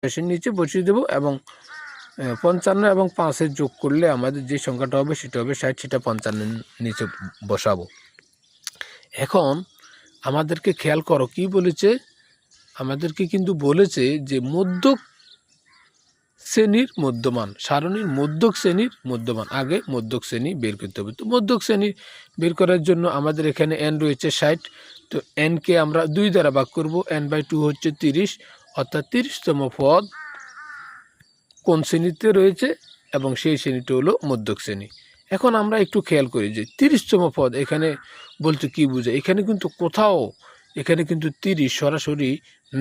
শেষের নিচে বসিয়ে দেব এবং 55 এবং 5 যোগ করলে আমাদের যে সংখ্যাটা হবে সেটা হবে 60, সেটা 55 নিচে বসাবো। এখন আমাদেরকে খেয়াল করো কি বলেছে, আমাদেরকে কিন্তু বলেছে যে মধ্যক শ্রেণীর মধ্যমান, সারণীর মধ্যক শ্রেণীর মধ্যমান, আগে মধ্যক শ্রেণী বের করতে হবে। তো মধ্যক শ্রেণী বের করার জন্য আমাদের এখানে n রয়েছে 60, তো n কে আমরা 2 দ্বারা ভাগ করব, n/2 হচ্ছে 30, অর্থাৎ 30তম পদ কোন শ্রেণীতে রয়েছে এবং সেই শ্রেণীটা হলো মধ্যক শ্রেণী। এখন আমরা একটু খেয়াল করি যে 30তম পদ এখানে বলতে কি বোঝায়, এখানে কিন্তু কোথাও এখানে কিন্তু 30 সরাসরি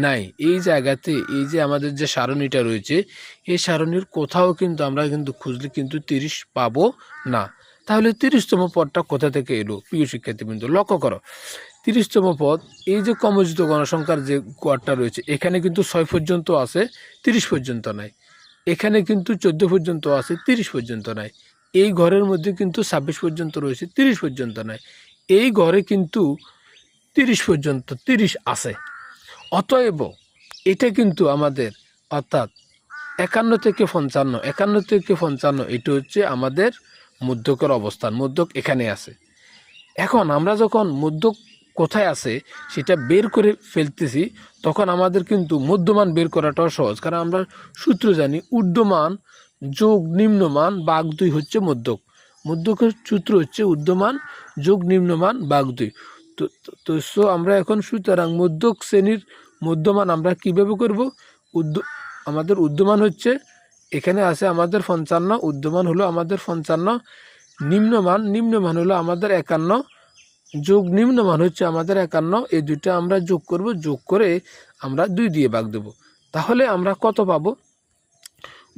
নাই। এই জায়গাতে এই যে আমাদের যে সারণীটা রয়েছে এই সারণীর কোথাও কিন্তু আমরা কিন্তু খুঁজলে কিন্তু 30 পাবো না। তাহলে 30তম পদটা কোথা থেকে এলো? প্রিয় শিক্ষার্থীবৃন্দ লক্ষ্য করো, 30তম পদ এই যে ক্রমযুক্ত গণসংখ্যার যে গড়টা রয়েছে এখানে কিন্তু 6 পর্যন্ত আছে, 30 পর্যন্ত নাই। এখানে কিন্তু 14 পর্যন্ত আছে, 30 পর্যন্ত নাই। এই ঘরের মধ্যে কিন্তু 26 পর্যন্ত রয়েছে, 30 পর্যন্ত নাই। এই ঘরে কিন্তু 30 পর্যন্ত 30 আছে। অতএব এটা কিন্তু আমাদের অর্থাৎ 51 থেকে 55 এটা হচ্ছে আমাদের মধ্যকের অবস্থান, মধ্যক এখানে আছে। এখন আমরা যখন মধ্যক কোথায় আছে সেটা বের করে ফেলতেছি তখন আমাদের কিন্তু মধ্যমান বের করাটাও সহজ, কারণ আমরা সূত্র জানি ঊর্ধ্বমান যোগ নিম্নমান ভাগ 2 হচ্ছে মধ্যক। মধ্যকের সূত্র হচ্ছে ঊর্ধ্বমান যোগ নিম্নমান ভাগ 2। তো আমরা এখন সুতরাং মধ্যক শ্রেণীর মধ্যমান আমরা কিভাবে করব? আমাদের ঊর্ধ্বমান হচ্ছে এখানে আছে আমাদের 55, ঊর্ধ্বমান হলো আমাদের 55, নিম্নমান হলো আমাদের 51 যোগ নিম্নমান হচ্ছে আমাদের 51। এই দুইটা আমরা যোগ করব, যোগ করে আমরা 2 দিয়ে ভাগ দেব। তাহলে আমরা কত পাবো?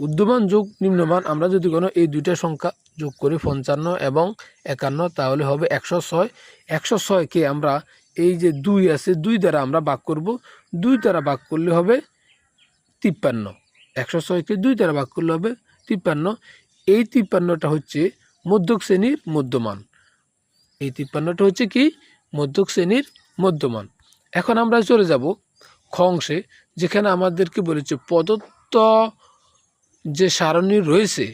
ঊর্ধ্বমান যোগ নিম্নমান আমরা যদি কোনো এই দুইটা সংখ্যা যোগ করি 55 এবং 51 তাহলে হবে 106। 106কে আমরা এই যে 2 আছে 2 দ্বারা আমরা ভাগ করব, 2 দ্বারা ভাগ করলে হবে 53। 106কে 2 দ্বারা ভাগ করলে হবে 53। এই 53টা হচ্ছে মধ্যক শ্রেণীর মধ্যমান। এই 53টা হচ্ছে কি? মধ্যক শ্রেণীর মধ্যমান। এখন আমরা চলে যাব খ অংশে, যেখানে আমাদেরকে বলেছে প্রদত্ত যে সারণী রয়েছে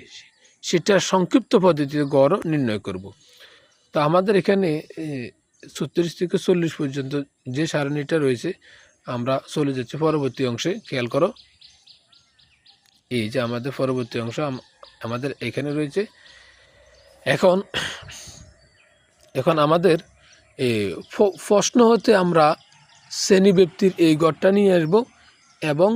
সেটার সংক্ষিপ্ত পদ্ধতিতে গড় নির্ণয় করব। তো আমাদের এখানে 36 থেকে 40 পর্যন্ত যে সারণীটা রয়েছে আমরা চলে যাচ্ছি পরবর্তী অংশে। খেয়াল করো, এই যে আমাদের পরবর্তী অংশ আমাদের এখানে রয়েছে। এখন আমাদের প্রশ্ন হতে আমরা শ্রেণীব্যক্তির এই গড়টা নিয়ে আসব এবং